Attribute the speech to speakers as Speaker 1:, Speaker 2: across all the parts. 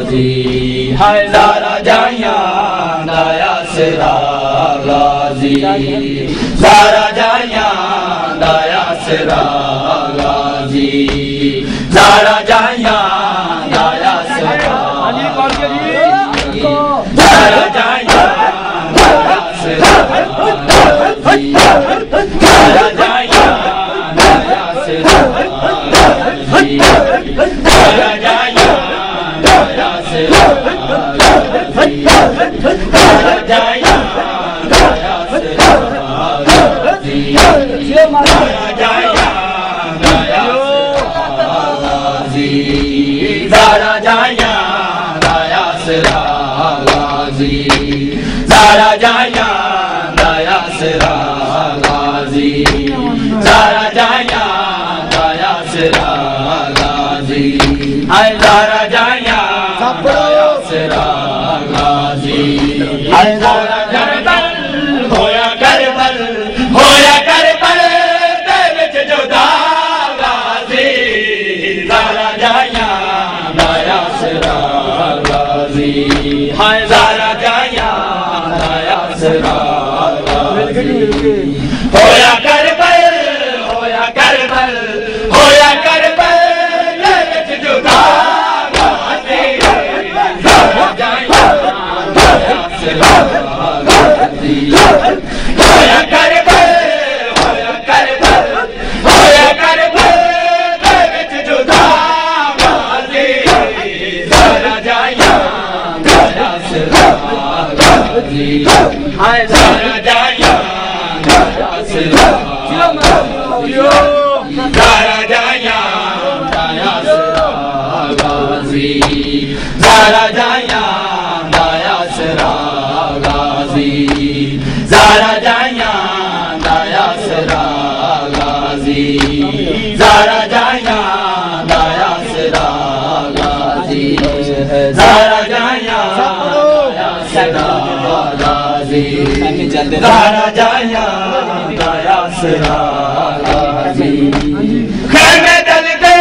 Speaker 1: غازی ہے زارا جائیاں دایا سرا غازی زارا جائیاں دایا سرا غازی زارا جائیاں دایا سرا زارا جائیاں دایا سرا غازی زارا جائیاں دایا سرا غازی زارا جائیاں دایا سرا غازی زارا جائیاں دایا سرا غازی زارا جائیاں دایا سرا غازی زارا جائیاں دایا سرا غازی زارا جائیاں دایا سرا غازی زارا جائیاں دایا سرا غازی ہے زارا جائیاں دایا سرا غازی ہے زارا کربل ہویا کربل ہویا کربل دے وچ جدا غازی زارا جائیاں دایا سرا غازی ہے زارا جائیاں دایا سرا غازی ہویا کربل ہویا کربل ہویا کربل دے وچ جدا غازی زارا جائیاں دایا سرا غازی ہویا کربل ہویا کربل ہویا کربل دے وچ جدا غازی زارا جائیاں دایا سرا غازی ہے زارا جائیاں دایا سرا غازی زارا جائیاں دایا سرا غازی زارا جائیاں دایا سرا غازی زارا جائیاں دایا سرا غازی زارا جائیاں دایا سرا غازی زارا جائیاں دایا سرا غازی زارا جائیاں دایا سرا غازی خیمے جلدے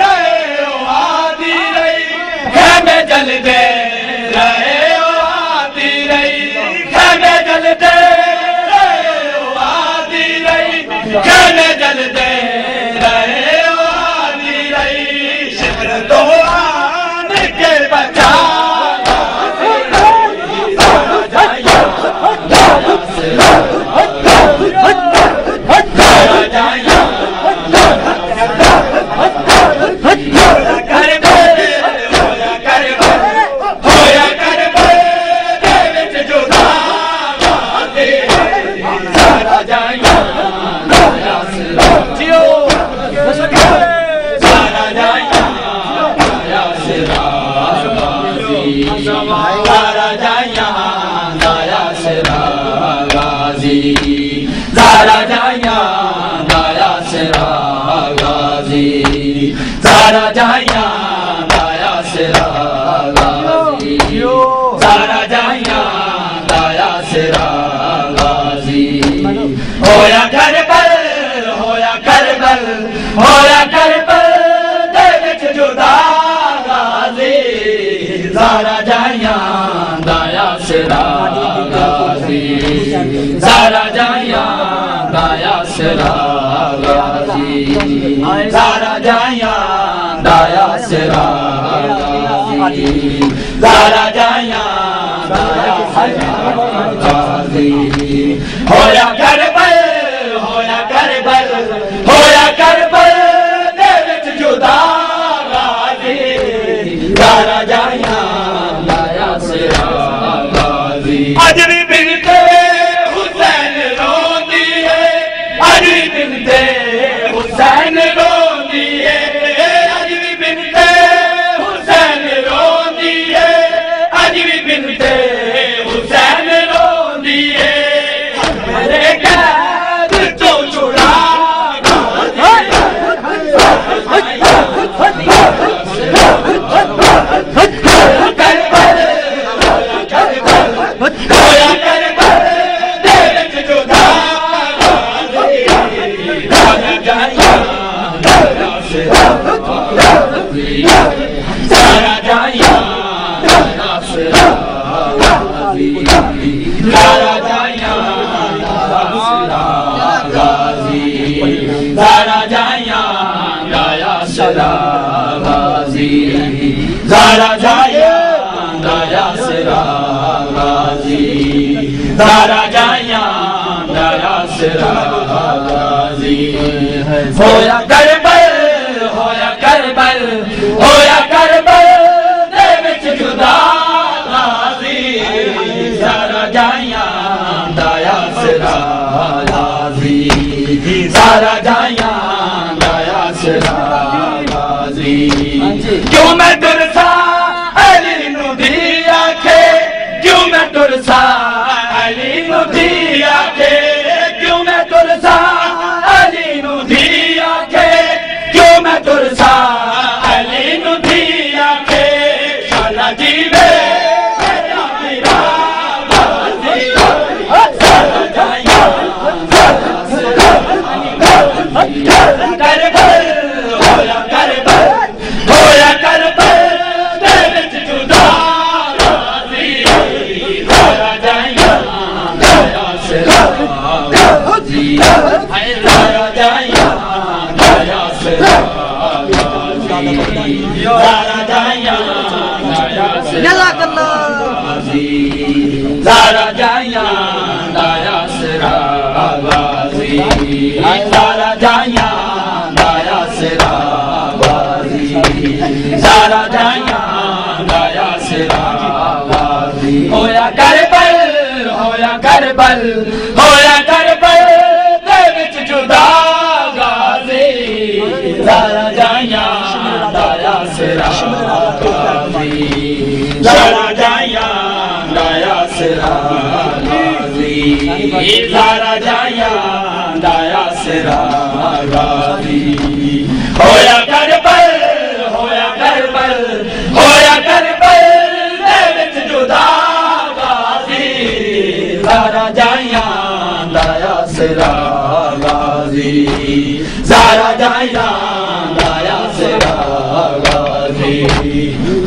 Speaker 1: رہے او آدی رہی خیمے جلدے رہے او آدی رہی خیمے جلدے رہے او آدی رہی خیمے جلدے رہے او آدی رہی شکر تو آن کے بچا زارا جائیاں دایا سرا زارا جائیاں زارا جائیاں دایا سرا غازی زارا جائیاں دایا سرا غازی زارا جائیاں دایا سرا غازی زارا جائیاں دایا سرا غازی ہویا کربل ہویا کربل ہویا کربل دے وچ جدا غازی زارا جائیاں دایا سرا غازی زارا جائیاں دایا سرا غازی زارا جائیاں دایا سرا غازی زارا جائیاں دایا سرا غازی ہویا کربل ہویا کربل ہویا کربل دے وچ جدا غازی زارا جائیاں دایا سرا غازی اج بھی بنتے حسین روندی ہے اج بھی بنتے حسین روندی ہے اج بھی بنتے حسین روندی ہے اج بھی بنتے حسین روندی ہے میرے قید تو چھڑا زارا جائیاں زارا جایا دایا سرا غازی زارا جایا دایا سرا غازی ہویا کربل ہویا کربل ہویا کربل دے وچ جدا غازی زارا جایا دایا سرا غازی زارا جایا دایا سرا غازی کیوں میں ترسا علی نو دی آکھے کیوں میں ترسا علی نو دی آکھے کیوں میں ترسا علی نو دی آکھے کیوں میں ترسا علی نو دی آکھے شالا جیوے میرا میرا غازی زارا جایا کربل ہویا کربل ہویا کربل دے وچ جدا غازی زارا جایا دایا سرا غازی زارا جایا دایا سرا غازی زارا جایا دایا سرا غازی زارا جایا دایا سرا غازی زارا جایا دایا سرا غازی زارا جایا دایا سرا غازی ہویا کربل ہویا کربل ہویا کربل دے وچ جدا غازی زارا جایا دایا سرا غازی زارا جایا دایا سرا غازی زارا جایا دایا سرا غازی ہویا کربل ہویا کربل ہویا کربل دے وچ جدا غازی زارا جایا دایا سرا غازی زارا جایا دایا سرا غازی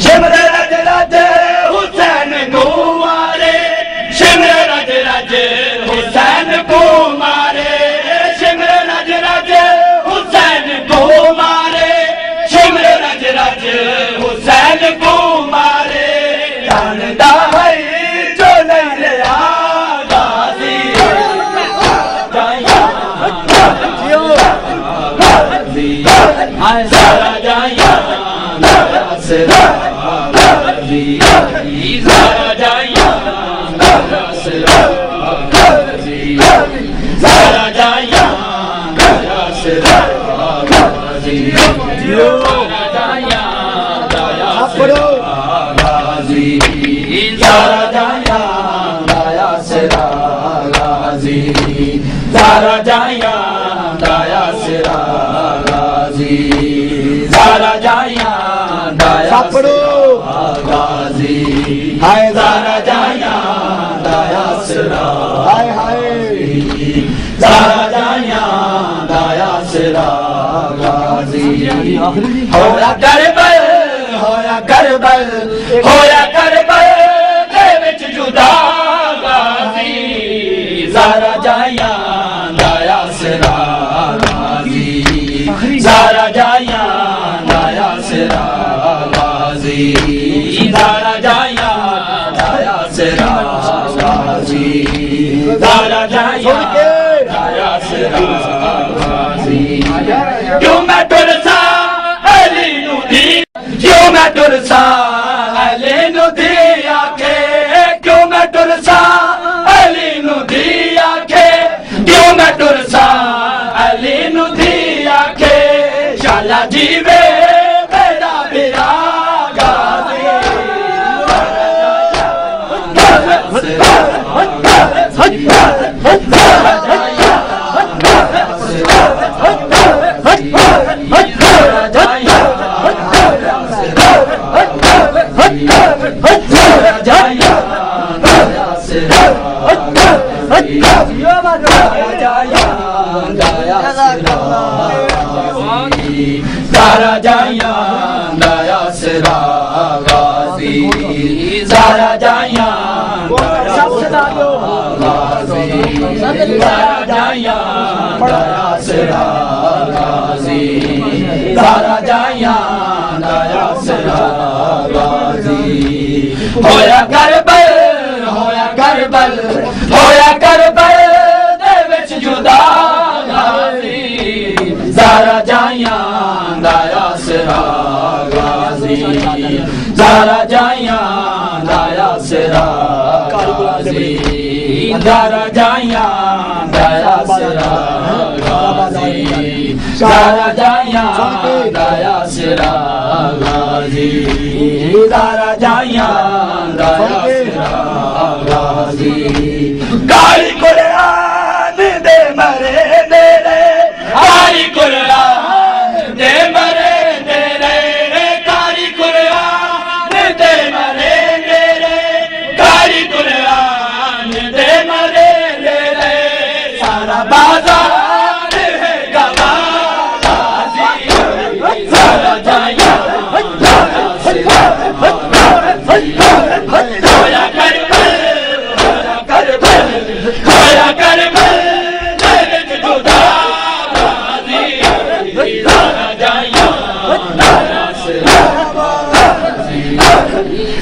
Speaker 1: شمر رج رج حسین کو مارے شمر رج رج حسین کو مارے شمر رج رج حسین کو مارے شمر رج رج حسین کو مارے جانتا ہے جو نہیں لیا غازی جایا غازی زارا جایا دایا سرا غازی زارا جایا دایا سرا غازی زارا جایا دایا سرا غازی زارا جایا دایا سرا غازی زارا جایا دایا سرا غازی زارا جایا دایا سرا غازی زارا جایا دایا سرا غازی ہائے زارا جایا دایا سرا زارا جایا دایا سرا غازی ہویا کربل ہویا کربل ہویا کربل دے وچ جدا غازی زارا جایا دایا سرا غازی زارا جایا دایا سرا غازی زارا جایا دایا سرا غازی زارا جایا دایا سرا غازی کیوں میں ترسا علی نو دی کیوں میں ترسا علی نو دی آکھے کیوں میں ترسا علی نو دی آکھے کیوں میں ترسا علی نو دی آکھے شالا جیوے میرا میرا غازی زارا جایا دایا سرا غازی زارا جایا دایا سرا غازی زارا جایا دایا سرا غازی زارا جایا دایا سرا غازی ہویا کربل ہویا کربل ہویا کربل دے وچ جدا غازی زارا جائیاں دایا سرا غازی زارا جائیاں دایا سرا غازی زارا جائیاں دایا سرا غازی زارا جائیاں دایا سرا غازی زارا جائیاں دایا سرا غازی کالی قرآن دے مرے میرے کالی قرآن دے مرے میرے کالی قرآن دے مرے میرے کالی قرآن دے مرے میرے سارا بازار ہے گواہ غازی سارا جائیاں ہویا کربل ہویا کربل ہویا کربل دے وچ جدا غازی زارا جائیاں دایا سرا غازی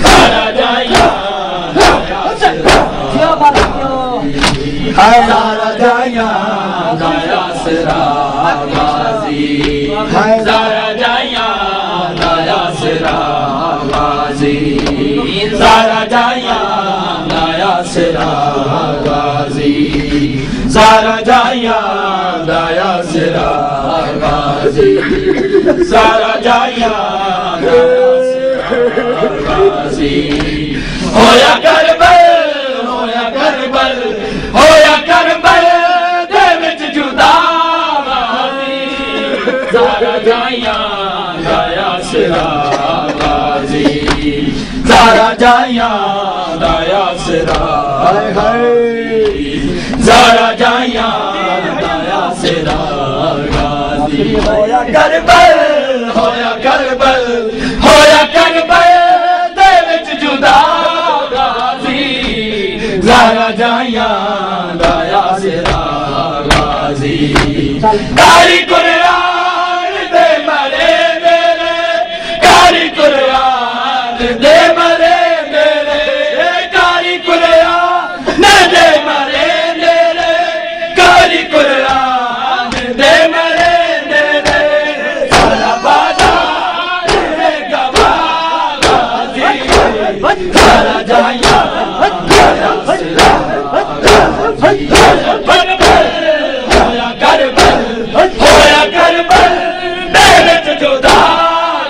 Speaker 1: زارا جائیاں دایا سرا زارا جائیاں دایا سرا غازی زارا جائیاں دایا سرا غازی زارا جائیاں دایا سرا غازی زارا جائیاں دایا سرا غازی زارا جائیاں دایا سرا غازی ہویا کربل ہویا کربل ہویا کربل دے وچ جدا غازی زارا جائیاں دایا سرا غازی زارا جائیاں دایا سرا زارا جائیاں دایا سرا غازی ہویا کربل ہویا کربل ہویا کربل دے وچ جدا غازی زارا جائیاں دایا سرا غازی کالی قرآن دے مرے میرے کالی قرآن دے مرے میرے کالی قرآن دے مرے میرے کالی قرآن دے مرے میرے سارا بازار ہے گواہ غازی سارا جائیاں دایا سرا ہویا کربل ہویا کربل دے وچ جدا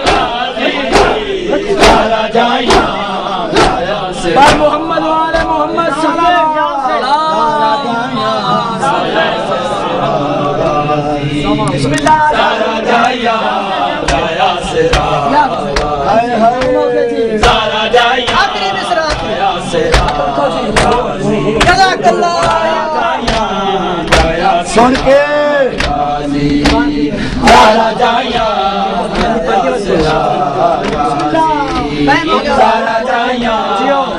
Speaker 1: غازی زارا جائیاں دایا سرا
Speaker 2: محمد وعلى محمد صلی بسم اللہ
Speaker 1: زارا جائیاں دایا سرا زارا جائیاں دایا سرا
Speaker 2: جزاک اللہ
Speaker 1: سن کے زارا جائیاں دایا سرا زارا جائیاں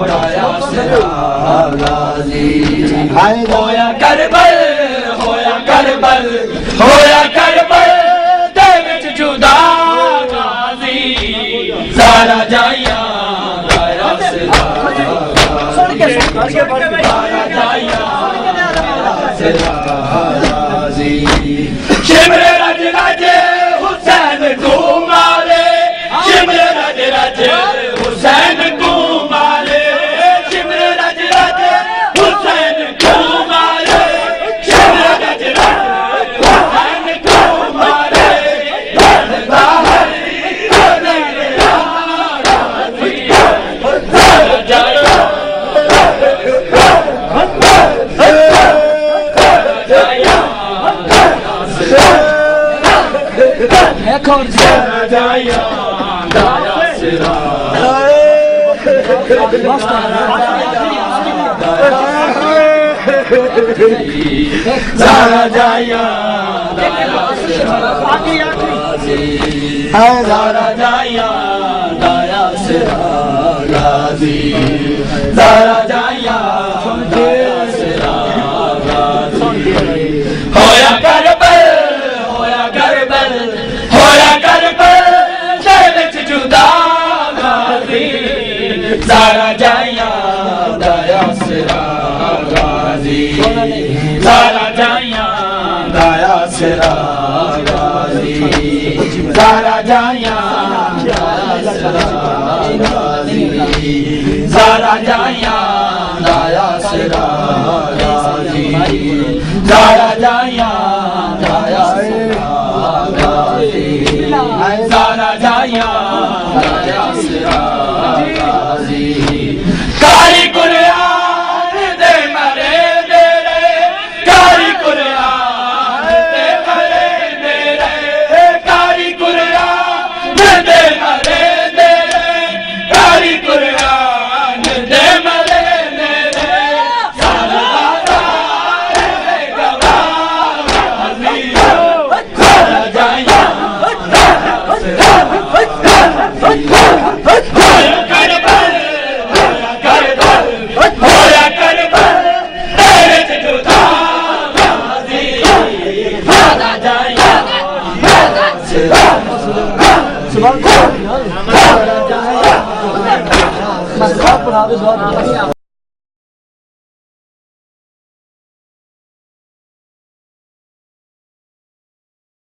Speaker 1: دایا سرا ہویا کربل ہویا کربل ہویا کربل دے وچ جدا غازی زارا جائیاں دایا سرا زارا جائیاں دایا سرا غازی شمر رج رج حسین کو مارے شمر رج رج حسین کو مارے شمر رج رج حسین کو مارے شمر رج رج حسین کو مارے زارا جائیاں دایا سرا زارا جائیاں دایا سرا زارا جائیاں دایا سرا غازی زارا جائیاں دایا سرا غازی ہویا کربل ہویا کربل ہویا کربل دے وچ سرا غازی زارا جائیاں زارا جائیاں دایا سرا غازی زارا جائیاں دایا سرا غازی زارا جائیاں دایا سرا غازی کاری قرآن دے مرے میرے کاری قرآن دے مرے میرے کاری قرآن دے مرے میرے کاری قرآن دے مرے میرے سارا جائیاں
Speaker 2: سبحان اللہ